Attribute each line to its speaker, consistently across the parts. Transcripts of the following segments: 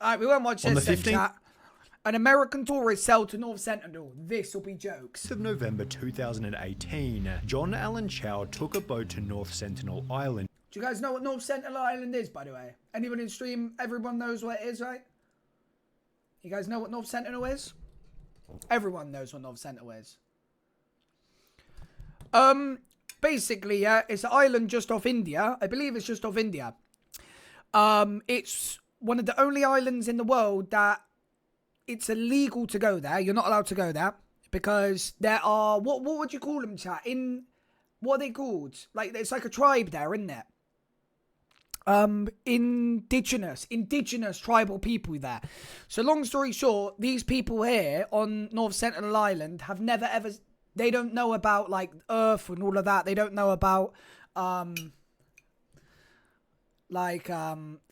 Speaker 1: Alright, we won't watch
Speaker 2: On
Speaker 1: this
Speaker 2: the
Speaker 1: then,
Speaker 2: 15th
Speaker 1: chat. An American tourist sailed to North Sentinel. This will be jokes.
Speaker 2: of November 2018, John Allen Chow took a boat to North Sentinel Island.
Speaker 1: Do you guys know what North Sentinel Island is, by the way? Anyone in stream, everyone knows what it is, right? You guys know what North Sentinel is? Everyone knows what North Sentinel is. Basically, yeah, it's an island just off India. I believe it's just off India. It's one of the only islands in the world that it's illegal to go there. You're not allowed to go there because there are, what would you call them, chat? What are they called? Like, it's like a tribe there, isn't it? Indigenous tribal people there. So long story short, these people here on North Sentinel Island have never ever, they don't know about like Earth and all of that. They don't know about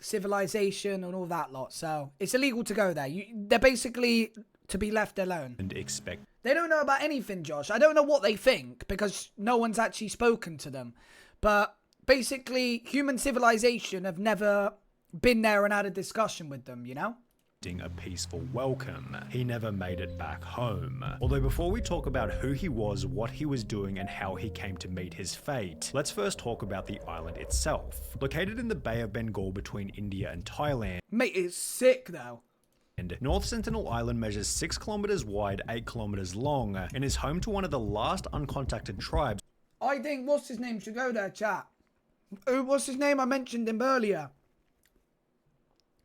Speaker 1: civilization and all that lot. So it's illegal to go there. They're basically to be left alone.
Speaker 2: And expect.
Speaker 1: They don't know about anything, Josh. I don't know what they think because no one's actually spoken to them. But basically, human civilization have never been there and had a discussion with them, you know?
Speaker 2: A peaceful welcome. He never made it back home. Although before we talk about who he was, what he was doing, and how he came to meet his fate, let's first talk about the island itself. Located in the Bay of Bengal between India and Thailand,
Speaker 1: Mate, it's sick though.
Speaker 2: and North Sentinel Island measures 6 kilometers wide, 8 kilometers long, and is home to one of the last uncontacted tribes.
Speaker 1: I think, what's his name should go there, chat. What's his name? I mentioned him earlier.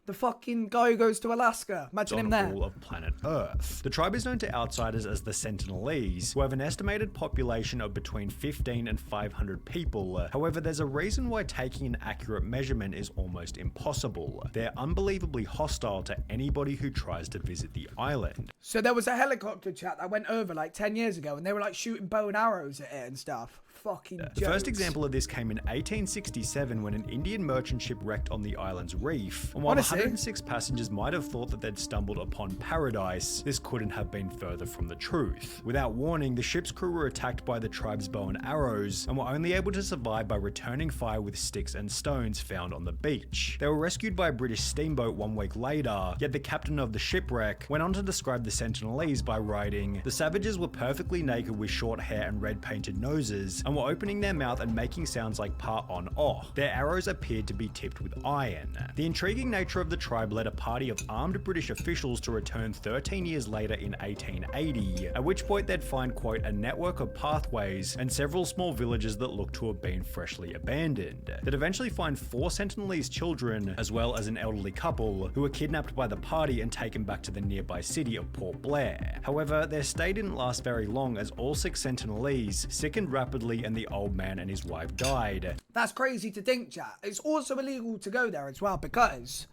Speaker 1: The fucking guy who goes to Alaska. Imagine him there.
Speaker 2: All of planet Earth. The tribe is known to outsiders as the Sentinelese, who have an estimated population of between 15 and 500 people. However, there's a reason why taking an accurate measurement is almost impossible. They're unbelievably hostile to anybody who tries to visit the island.
Speaker 1: So there was a helicopter chat that went over like 10 years ago and they were like shooting bow and arrows at it and stuff. Fucking jokes.
Speaker 2: The first example of this came in 1867 when an Indian merchant ship wrecked on the island's reef. And while the 106 passengers might have thought that they'd stumbled upon paradise, this couldn't have been further from the truth. Without warning, the ship's crew were attacked by the tribe's bow and arrows and were only able to survive by returning fire with sticks and stones found on the beach. They were rescued by a British steamboat 1 week later, yet the captain of the shipwreck went on to describe the Sentinelese by writing, "The savages were perfectly naked with short hair and red painted noses, and were opening their mouth and making sounds like pa on oh. Their arrows appeared to be tipped with iron." The intriguing nature of the tribe led a party of armed British officials to return 13 years later in 1880, at which point they'd find, quote, a network of pathways and several small villages that looked to have been freshly abandoned. They'd eventually find 4 Sentinelese children, as well as an elderly couple, who were kidnapped by the party and taken back to the nearby city of Port Blair. However, their stay didn't last very long as all 6 Sentinelese sickened rapidly and the old man and his wife died.
Speaker 1: That's crazy to think, chat. It's also illegal to go there as well because,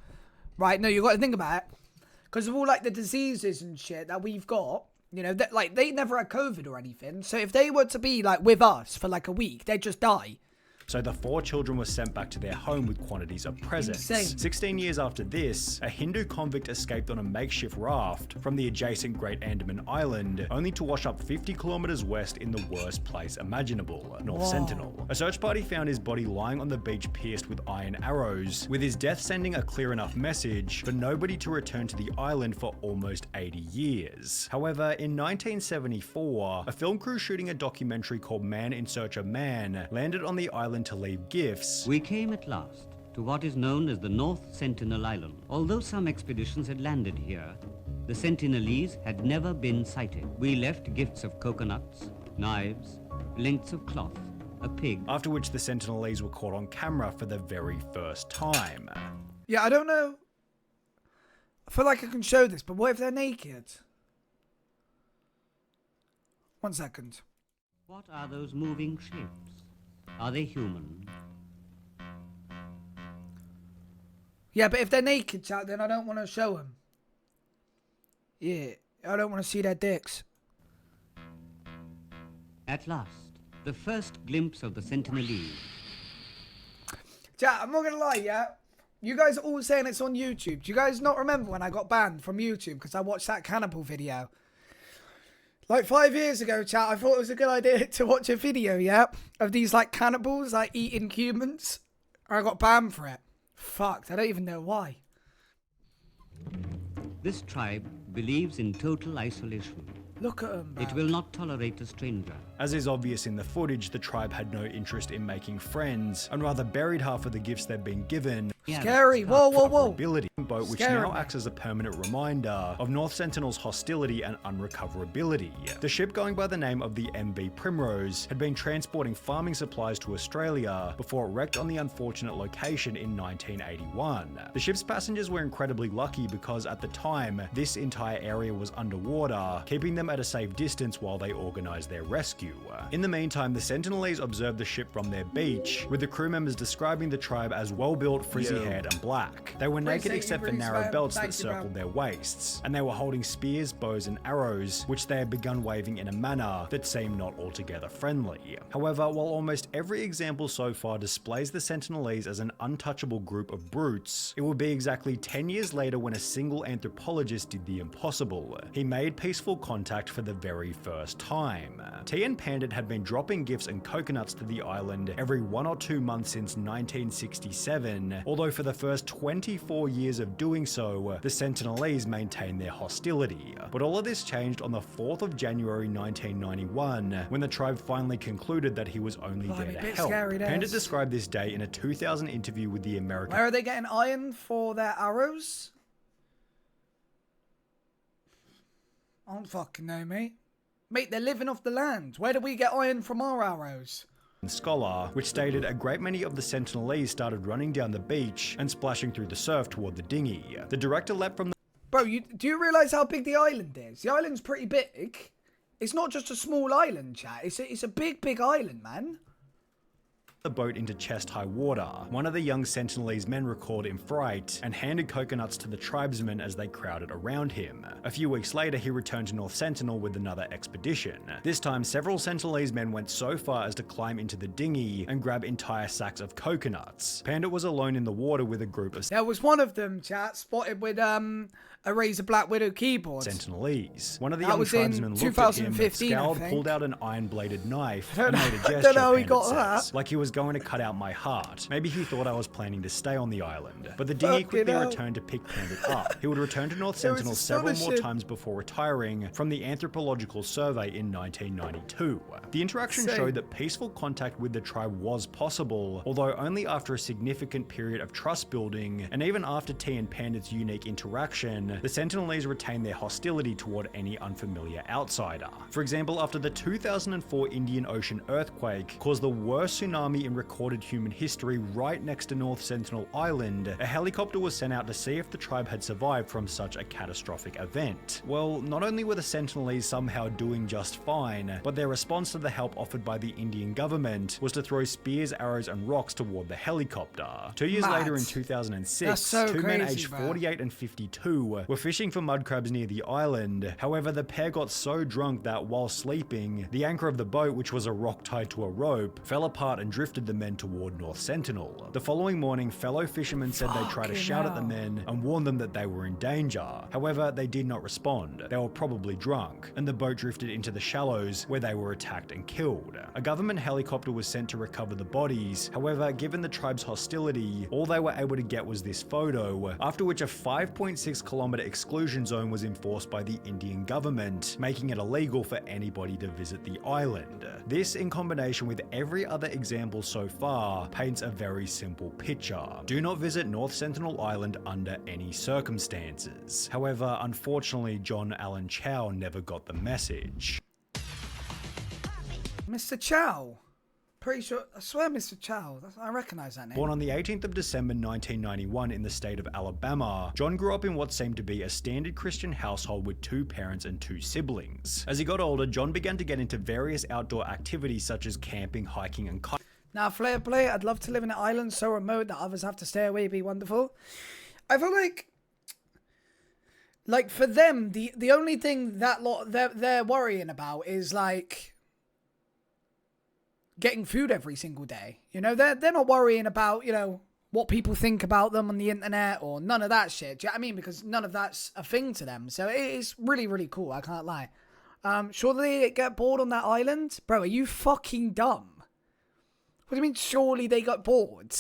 Speaker 1: right, no, you got to think about it. Because of all like the diseases and shit that we've got, you know, that like they never had COVID or anything. So if they were to be like with us for like a week, they'd just die.
Speaker 2: So the 4 children were sent back to their home with quantities of presents.
Speaker 1: Insane.
Speaker 2: 16 years after this, a Hindu convict escaped on a makeshift raft from the adjacent Great Andaman Island, only to wash up 50 kilometers west in the worst place imaginable, North Sentinel. A search party found his body lying on the beach pierced with iron arrows, with his death sending a clear enough message for nobody to return to the island for almost 80 years. However, in 1974, a film crew shooting a documentary called Man in Search of Man landed on the island to leave gifts.
Speaker 3: We came at last to what is known as the North Sentinel Island. Although some expeditions had landed here, the Sentinelese had never been sighted. We left gifts of coconuts, knives, lengths of cloth, a pig.
Speaker 2: After which the Sentinelese were caught on camera for the very first time.
Speaker 1: Yeah, I don't know. I feel like I can show this, but what if they're naked? 1 second.
Speaker 3: What are those moving shapes? Are they human?
Speaker 1: Yeah, but if they're naked, chat, then I don't want to show them. Yeah, I don't want to see their dicks.
Speaker 3: At last, the first glimpse of the Sentinelese.
Speaker 1: Chat, I'm not going to lie, yeah? You guys are all saying it's on YouTube. Do you guys not remember when I got banned from YouTube because I watched that cannibal video? Like 5 years ago, chat, I thought it was a good idea to watch a video, yeah? Of these, like, cannibals, like, eating humans. And I got banned for it. Fucked. I don't even know why.
Speaker 3: This tribe believes in total isolation.
Speaker 1: Look at them,
Speaker 3: It will not tolerate a stranger.
Speaker 2: As is obvious in the footage, the tribe had no interest in making friends, and rather buried half of the gifts they'd been given.
Speaker 1: Scary. Whoa, whoa, whoa.
Speaker 2: Ability boat, which
Speaker 1: Scary.
Speaker 2: now acts as a permanent reminder of North Sentinel's hostility and unrecoverability. The ship, going by the name of the MV Primrose, had been transporting farming supplies to Australia before it wrecked on the unfortunate location in 1981. The ship's passengers were incredibly lucky because at the time, this entire area was underwater, keeping them at a safe distance while they organised their rescue. In the meantime, the Sentinelese observed the ship from their beach, with the crew members describing the tribe as well-built, frizzy-haired and black. They were naked except for narrow belts that circled their waists, and they were holding spears, bows and arrows, which they had begun waving in a manner that seemed not altogether friendly. However, while almost every example so far displays the Sentinelese as an untouchable group of brutes, it would be exactly 10 years later when a single anthropologist did the impossible. He made peaceful contact for the very first time. T and Pandit had been dropping gifts and coconuts to the island every 1 or 2 months since 1967, although for the first 24 years of doing so, the Sentinelese maintained their hostility. But all of this changed on the 4th of January 1991, when the tribe finally concluded that he was only there to help. Pandit described this day in a 2000 interview with the American...
Speaker 1: Where are they getting iron for their arrows? I don't fucking know, mate. Mate, they're living off the land. Where do we get iron from our arrows?
Speaker 2: Scholar, which stated a great many of the Sentinelese started running down the beach and splashing through the surf toward the dinghy. The director leapt from the...
Speaker 1: Bro, do you realise how big the island is? The island's pretty big. It's not just a small island, chat. It's a big, big island, man.
Speaker 2: The boat into chest-high water. One of the young Sentinelese men recalled in fright and handed coconuts to the tribesmen as they crowded around him. A few weeks later, he returned to North Sentinel with another expedition. This time, several Sentinelese men went so far as to climb into the dinghy and grab entire sacks of coconuts. Pandit was alone in the water with a group of...
Speaker 1: There was one of them, chat, spotted with a Razer Black Widow keyboard.
Speaker 2: Sentinelese. One of the young tribesmen looked at him, scowled, pulled out an iron-bladed knife, and made a gesture.
Speaker 1: I don't know how he
Speaker 2: Pandit
Speaker 1: got
Speaker 2: says,
Speaker 1: that.
Speaker 2: like he was going to cut out my heart. Maybe he thought I was planning to stay on the island. But the dinghy quickly returned to pick Pandit up. He would return to North Sentinel several more times before retiring from the anthropological survey in 1992. The interaction showed that peaceful contact with the tribe was possible, although only after a significant period of trust building, and even after T and Pandit's unique interaction, the Sentinelese retained their hostility toward any unfamiliar outsider. For example, after the 2004 Indian Ocean earthquake caused the worst tsunami in recorded human history right next to North Sentinel Island, a helicopter was sent out to see if the tribe had survived from such a catastrophic event. Well, not only were the Sentinelese somehow doing just fine, but their response to the help offered by the Indian government was to throw spears, arrows and rocks toward the helicopter. 2 years later in 2006, two men aged 48 and 52 were fishing for mud crabs near the island. However, the pair got so drunk that while sleeping, the anchor of the boat, which was a rock tied to a rope, fell apart and drifted the men toward North Sentinel. The following morning, fellow fishermen said they tried to shout at the men and warn them that they were in danger. However, they did not respond. They were probably drunk, and the boat drifted into the shallows where they were attacked and killed. A government helicopter was sent to recover the bodies. However, given the tribe's hostility, all they were able to get was this photo, after which a 5.6 kilometer exclusion zone was enforced by the Indian government, making it illegal for anybody to visit the island. This, in combination with every other example so far, paints a very simple picture. Do not visit North Sentinel Island under any circumstances. However, unfortunately, John Allen Chow never got the message.
Speaker 1: Mr. Chow. Pretty sure, I swear Mr. Chow, I recognise that name.
Speaker 2: Born on the 18th of December 1991 in the state of Alabama, John grew up in what seemed to be a standard Christian household with 2 parents and 2 siblings. As he got older, John began to get into various outdoor activities such as camping, hiking and kiting.
Speaker 1: Now, Flair Play, I'd love to live in an island so remote that others have to stay away, be wonderful. I feel like for them, the only thing that lot they're worrying about is like getting food every single day. You know, they're not worrying about, you know, what people think about them on the internet or none of that shit. Do you know what I mean? Because none of that's a thing to them. So it is really, really cool. I can't lie. Surely they get bored on that island? Bro, are you fucking dumb? What do you mean surely they got bored?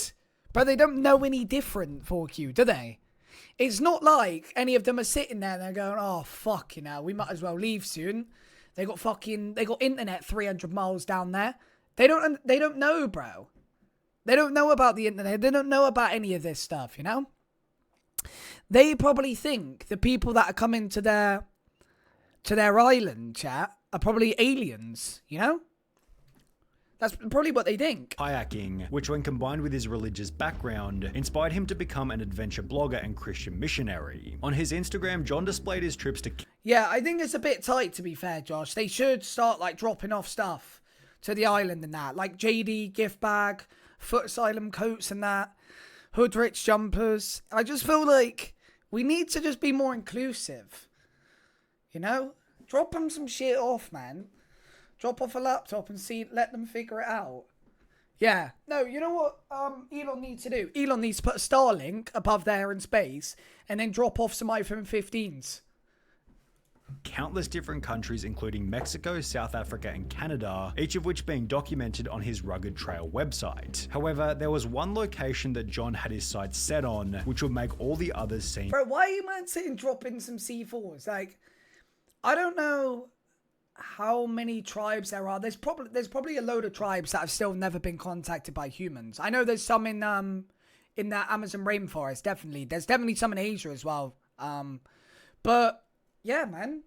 Speaker 1: Bro, they don't know any different, 4Q, do they? it's not like any of them are sitting there and they're going, oh, fuck, you know, we might as well leave soon. They got internet 300 miles down there. They don't know, bro. They don't know about the internet. They don't know about any of this stuff, you know? They probably think the people that are coming to their island, chat, are probably aliens, you know? That's probably what they think.
Speaker 2: Kayaking, which when combined with his religious background, inspired him to become an adventure blogger and Christian missionary. On his Instagram, John displayed his trips to...
Speaker 1: Yeah, I think it's a bit tight, to be fair, Josh. They should start, like, dropping off stuff to the island and that. Like JD gift bag, Foot Asylum coats and that, Hoodrich jumpers. I just feel like we need to just be more inclusive. You know? Drop them some shit off, man. Drop off a laptop and let them figure it out. Yeah. No, you know what Elon needs to do? Elon needs to put a Starlink above there in space and then drop off some iPhone 15s.
Speaker 2: Countless different countries, including Mexico, South Africa, and Canada, each of which being documented on his Rugged Trail website. However, there was one location that John had his sights set on, which would make all the others seem...
Speaker 1: Bro, why are you man sitting dropping some C4s? Like, I don't know how many tribes there are. There's probably a load of tribes that have still never been contacted by humans. I know there's some in that Amazon rainforest, definitely. There's definitely some in Asia as well. But yeah, man.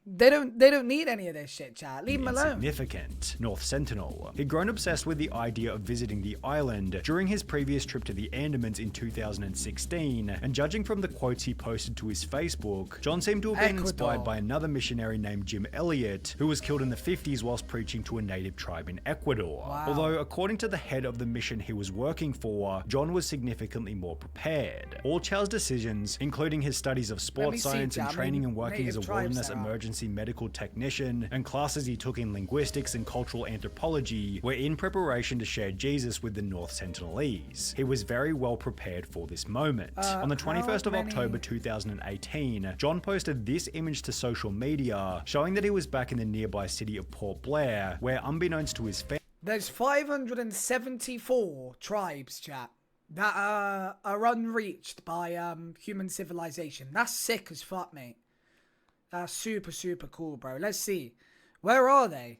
Speaker 1: They don't need any of this shit, chat. Leave them alone.
Speaker 2: Significant. North Sentinel. He'd grown obsessed with the idea of visiting the island during his previous trip to the Andamans in 2016, and judging from the quotes he posted to his Facebook, John seemed to have been inspired by another missionary named Jim Elliot, who was killed in the 50s whilst preaching to a native tribe in Ecuador. Wow. Although, according to the head of the mission he was working for, John was significantly more prepared. All Chow's decisions, including his studies of sports science and training and working as a wilderness emergency medical technician, and classes he took in linguistics and cultural anthropology, were in preparation to share Jesus with the North Sentinelese. He was very well prepared for this moment. On the 21st of October 2018, John posted this image to social media, showing that he was back in the nearby city of Port Blair, where unbeknownst to his family...
Speaker 1: There's 574 tribes, chat, that are unreached by human civilization. That's sick as fuck, mate. That's super, super cool, bro. Let's see. Where are they?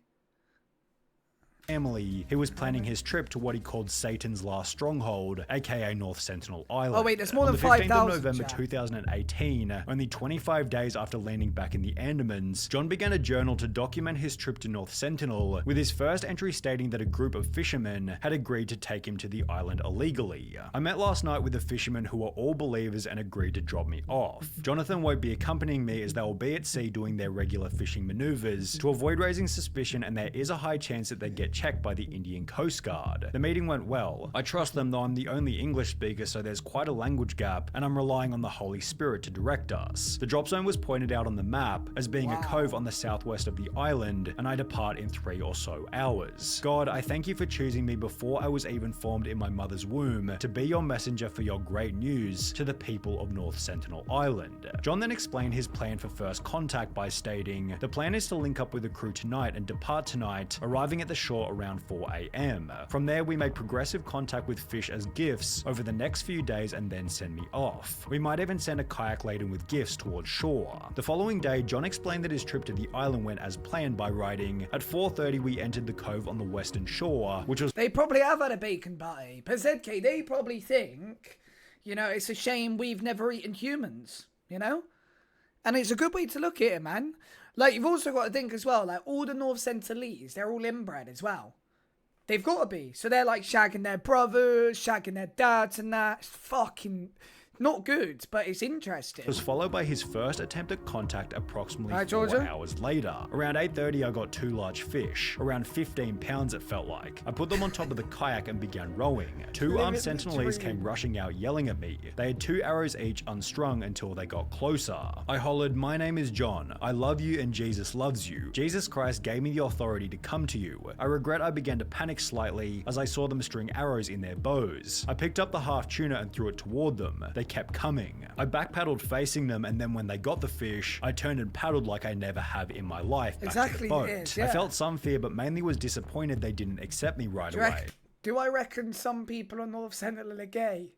Speaker 2: Family, he was planning his trip to what he called Satan's last stronghold, aka North Sentinel Island.
Speaker 1: Oh wait, there's more than
Speaker 2: 5,000. On the 15th of November
Speaker 1: chat.
Speaker 2: 2018, only 25 days after landing back in the Andamans, John began a journal to document his trip to North Sentinel, with his first entry stating that a group of fishermen had agreed to take him to the island illegally. I met last night with the fishermen who were all believers and agreed to drop me off. Jonathan won't be accompanying me as they will be at sea doing their regular fishing maneuvers to avoid raising suspicion, and there is a high chance that they get checked by the Indian Coast Guard. The meeting went well. I trust them, though I'm the only English speaker, so there's quite a language gap, and I'm relying on the Holy Spirit to direct us. The drop zone was pointed out on the map as being a cove on the southwest of the island, and I depart in 3 or so hours. God, I thank you for choosing me before I was even formed in my mother's womb to be your messenger for your great news to the people of North Sentinel Island. John then explained his plan for first contact by stating, the plan is to link up with the crew tonight and depart tonight, arriving at the shore around 4 AM. From there, we made progressive contact with fish as gifts over the next few days and then send me off. We might even send a kayak laden with gifts towards shore. The following day, John explained that his trip to the island went as planned by writing, at 4:30 we entered the cove on the western shore, which was...
Speaker 1: They probably have had a bacon butty. Pazedke, they probably think, you know, it's a shame we've never eaten humans, you know? And it's a good way to look at it, man. Like, you've also got to think as well, like, all the North Sentinelese, they're all inbred as well. They've got to be. So they're like shagging their brothers, shagging their dads and that. It's fucking not good, but it's interesting.
Speaker 2: Was followed by his first attempt at contact approximately 4
Speaker 1: Georgia?
Speaker 2: hours later. Around 8:30 I got 2 large fish, around 15 pounds it felt like. I put them on top of the kayak and began rowing. 2 armed Sentinelese came rushing out yelling at me. They had 2 arrows each unstrung until they got closer. I hollered, my name is John. I love you and Jesus loves you. Jesus Christ gave me the authority to come to you. I regret I began to panic slightly as I saw them string arrows in their bows. I picked up the half tuna and threw it toward them. They kept coming. I backpaddled facing them, and then when they got the fish, I turned and paddled like I never have in my life back to the boat. I felt some fear, but mainly was disappointed they didn't accept me right away.
Speaker 1: Do I reckon some people on North Sentinel are gay?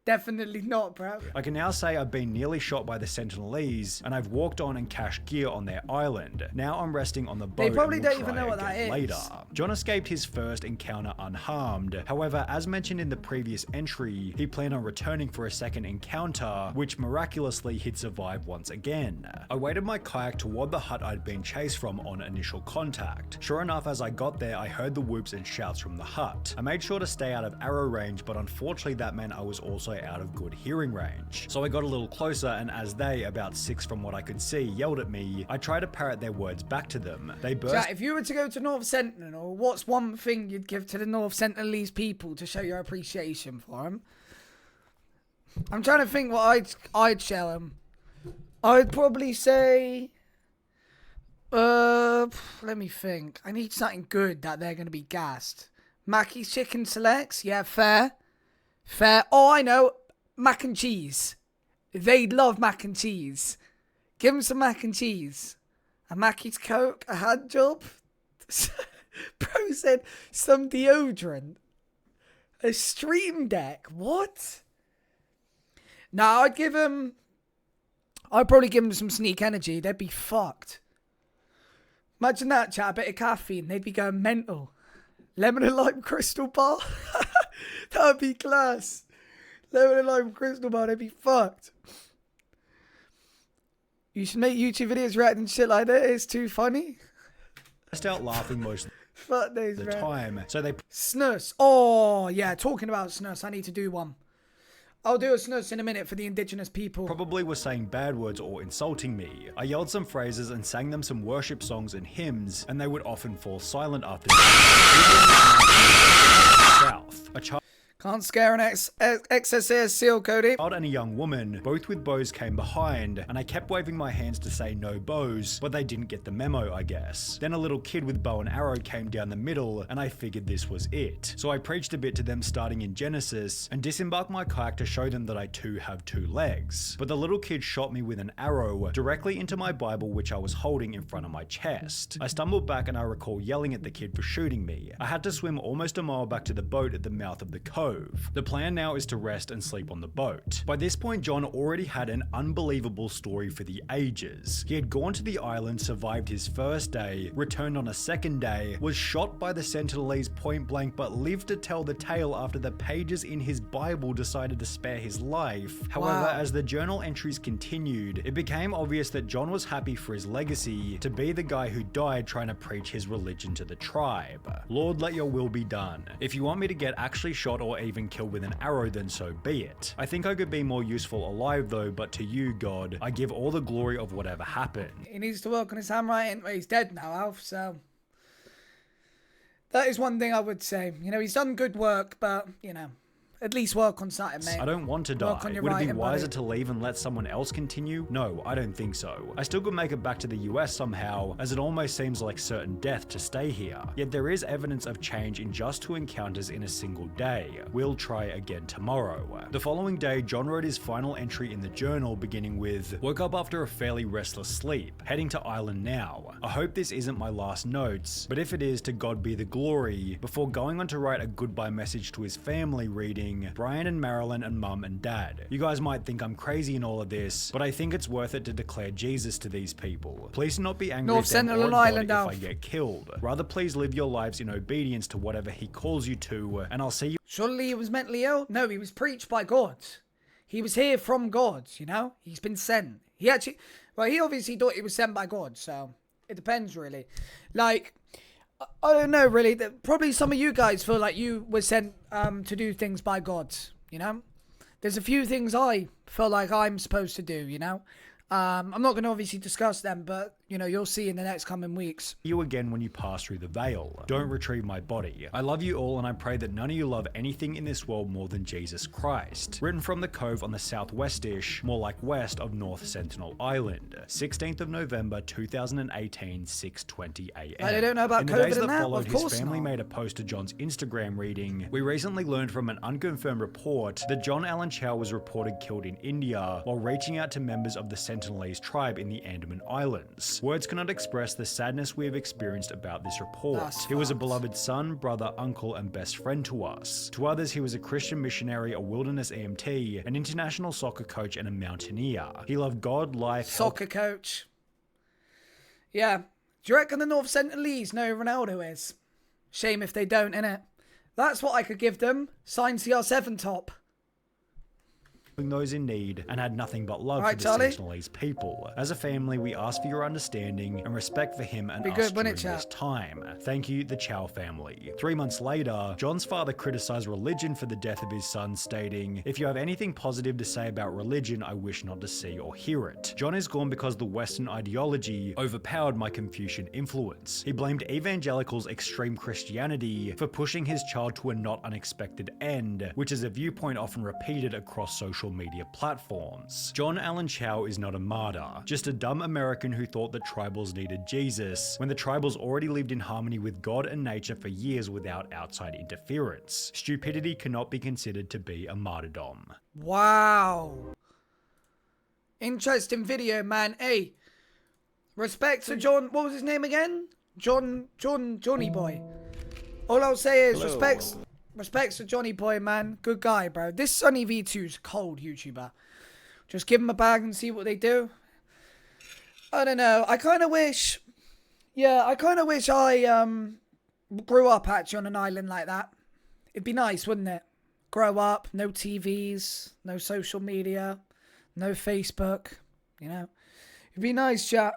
Speaker 1: Definitely not, bro.
Speaker 2: I can now say I've been nearly shot by the Sentinelese, and I've walked on and cached gear on their island. Now I'm resting on the boat.
Speaker 1: They probably
Speaker 2: and we'll
Speaker 1: don't even
Speaker 2: try
Speaker 1: know what that
Speaker 2: again
Speaker 1: is.
Speaker 2: later. John escaped his first encounter unharmed. However, as mentioned in the previous entry, he planned on returning for a second encounter, which miraculously he'd survive once again. I waited my kayak toward the hut I'd been chased from on initial contact. Sure enough, as I got there, I heard the whoops and shouts from the hut. I made sure to stay out of arrow range, but unfortunately that meant I was also out of good hearing range. So I got a little closer, and as they, about 6 from what I could see, yelled at me, I tried to parrot their words back to them. They burst.
Speaker 1: Jack, if you were to go to North Sentinel, what's one thing you'd give to the North Sentinelese people to show your appreciation for them? I'm trying to think what I'd show them. I'd probably say, let me think. I need something good that they're going to be gassed. Mackey's Chicken Selects, yeah, fair. Oh, I know. Mac and cheese. They'd love mac and cheese. Give them some mac and cheese. A Mackey's Coke, a hand job. Bro said some deodorant. A stream deck. What? Nah, I'd probably give them some sneak energy. They'd be fucked. Imagine that, chat. A bit of caffeine. They'd be going mental. Lemon and lime crystal bar. That would be class. Lemon and lime crystal bar. They'd be fucked. You should make YouTube videos reacting to shit like that. It's too funny.
Speaker 2: Burst out laughing most
Speaker 1: Fuck those,
Speaker 2: of the time. So they
Speaker 1: snus. Oh, yeah. Talking about snus. I need to do one. I'll do a snus in a minute for the indigenous people.
Speaker 2: probably were saying bad words or insulting me. I yelled some phrases and sang them some worship songs and hymns, and they would often fall silent after south. A child
Speaker 1: Can't scare an XSS seal, Cody.
Speaker 2: and a young woman, both with bows, came behind, and I kept waving my hands to say no bows, but they didn't get the memo, I guess. Then a little kid with bow and arrow came down the middle, and I figured this was it. So I preached a bit to them starting in Genesis, and disembarked my kayak to show them that I too have 2 legs. But the little kid shot me with an arrow directly into my Bible, which I was holding in front of my chest. I stumbled back, and I recall yelling at the kid for shooting me. I had to swim almost a mile back to the boat at the mouth of the cove. The plan now is to rest and sleep on the boat. By this point, John already had an unbelievable story for the ages. He had gone to the island, survived his first day, returned on a second day, was shot by the Sentinelese point blank, but lived to tell the tale after the pages in his Bible decided to spare his life. However, as the journal entries continued, it became obvious that John was happy for his legacy to be the guy who died trying to preach his religion to the tribe. Lord, let your will be done. If you want me to get actually shot or even killed with an arrow, then so be it. I think I could be more useful alive though, but to you, God, I give all the glory of whatever happened.
Speaker 1: He needs to work on his handwriting. Well, he's dead now, Alf, so that is one thing I would say. You know, he's done good work, but, you know, at least work on something, mate.
Speaker 2: I don't want to die.
Speaker 1: Work on your
Speaker 2: Would it be
Speaker 1: writing,
Speaker 2: wiser
Speaker 1: buddy.
Speaker 2: to leave and let someone else continue? No, I don't think so. I still could make it back to the US somehow, as it almost seems like certain death to stay here. Yet there is evidence of change in just 2 encounters in a single day. We'll try again tomorrow. The following day, John wrote his final entry in the journal, beginning with, woke up after a fairly restless sleep, heading to island now. I hope this isn't my last notes, but if it is, to God be the glory, before going on to write a goodbye message to his family reading, Brian and Marilyn and Mum and Dad. You guys might think I'm crazy in all of this, but I think it's worth it to declare Jesus to these people. Please do not be angry
Speaker 1: North
Speaker 2: at them or
Speaker 1: Sentinel
Speaker 2: God
Speaker 1: Island,
Speaker 2: if
Speaker 1: Alf.
Speaker 2: I get killed. Rather, please live your lives in obedience to whatever he calls you to, and I'll see you.
Speaker 1: Surely he was mentally ill? No, he was preached by God. He was here from God, you know? He's been sent. He obviously thought he was sent by God, so it depends, really. Like, I don't know, really. Probably some of you guys feel like you were sent to do things by God, you know? There's a few things I feel like I'm supposed to do, you know? I'm not going to obviously discuss them, but, you know, you'll see in the next coming weeks.
Speaker 2: You again when you pass through the veil. Don't retrieve my body. I love you all, and I pray that none of you love anything in this world more than Jesus Christ. Written from the cove on the southwestish, more like west of North Sentinel Island. 16th of November 2018, 6:20 a.m.
Speaker 1: I don't know about
Speaker 2: in the
Speaker 1: COVID
Speaker 2: days
Speaker 1: and
Speaker 2: that
Speaker 1: that?
Speaker 2: followed,
Speaker 1: Of
Speaker 2: his
Speaker 1: course
Speaker 2: family
Speaker 1: not.
Speaker 2: made a post to John's Instagram reading, we recently learned from an unconfirmed report that John Allen Chow was reported killed in India while reaching out to members of the Sentinelese tribe in the Andaman Islands. us. Words cannot express the sadness we have experienced about this report. He was a beloved son, brother, uncle, and best friend to us. To others, he was a Christian missionary, a wilderness EMT, an international soccer coach, and a mountaineer. He loved God, life,
Speaker 1: soccer coach. Yeah. Do you reckon the North Sentinelese know who Ronaldo is? Shame if they don't, innit? That's what I could give them. Signed CR7 top.
Speaker 2: Those in need, and had nothing but love for the Sentinelese people. As a family, we ask for your understanding and respect for him and us during this time. Thank you, the Chow family. 3 months later, John's father criticized religion for the death of his son, stating, "If you have anything positive to say about religion, I wish not to see or hear it. John is gone because the Western ideology overpowered my Confucian influence." He blamed evangelicals' extreme Christianity for pushing his child to a not unexpected end, which is a viewpoint often repeated across social media platforms. John Allen Chow is not a martyr, just a dumb American who thought that tribals needed Jesus, when the tribals already lived in harmony with God and nature for years without outside interference. Stupidity cannot be considered to be a martyrdom.
Speaker 1: Wow. Interesting video, man. Hey, respect to John, what was his name again? Johnny Boy. All I'll say is respects to Johnny Boy, man. Good guy, bro. This Sunny V2's cold YouTuber. Just give him a bag and see what they do. I don't know. I kind of wish... Yeah, I kind of wish I grew up actually on an island like that. It'd be nice, wouldn't it? Grow up, no TVs, no social media, no Facebook, you know. It'd be nice, chat.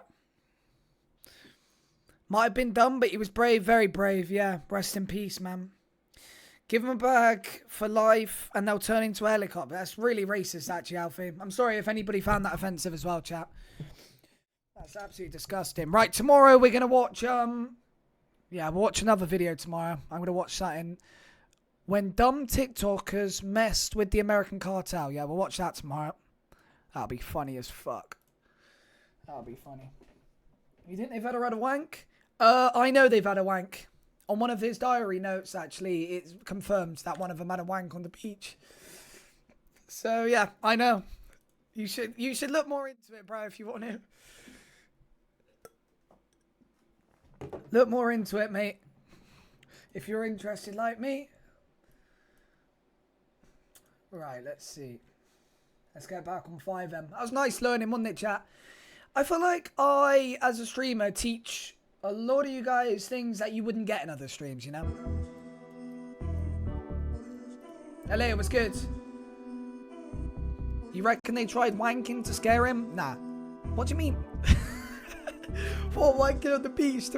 Speaker 1: Might have been dumb, but he was brave, very brave, yeah. Rest in peace, man. Give him a bag for life and they'll turn into a helicopter. That's really racist, actually, Alfie. I'm sorry if anybody found that offensive as well, chat. That's absolutely disgusting. Right, tomorrow we're going to watch, we'll watch another video tomorrow. I'm going to watch that in When Dumb TikTokers Messed with the American Cartel. Yeah, we'll watch that tomorrow. That'll be funny as fuck. That'll be funny. You think they've had a wank? I know they've had a wank. On one of his diary notes, actually, it confirms that one of them had a wank on the beach. So, yeah, I know. You should look more into it, bro, if you want to. Look more into it, mate. If you're interested like me. Right, let's see. Let's get back on 5M. That was nice learning, wasn't it, chat? I feel like I, as a streamer, teach a lot of you guys things that you wouldn't get in other streams, you know? LA, it was good. You reckon they tried wanking to scare him? Nah. What do you mean? What, wanking on the beach?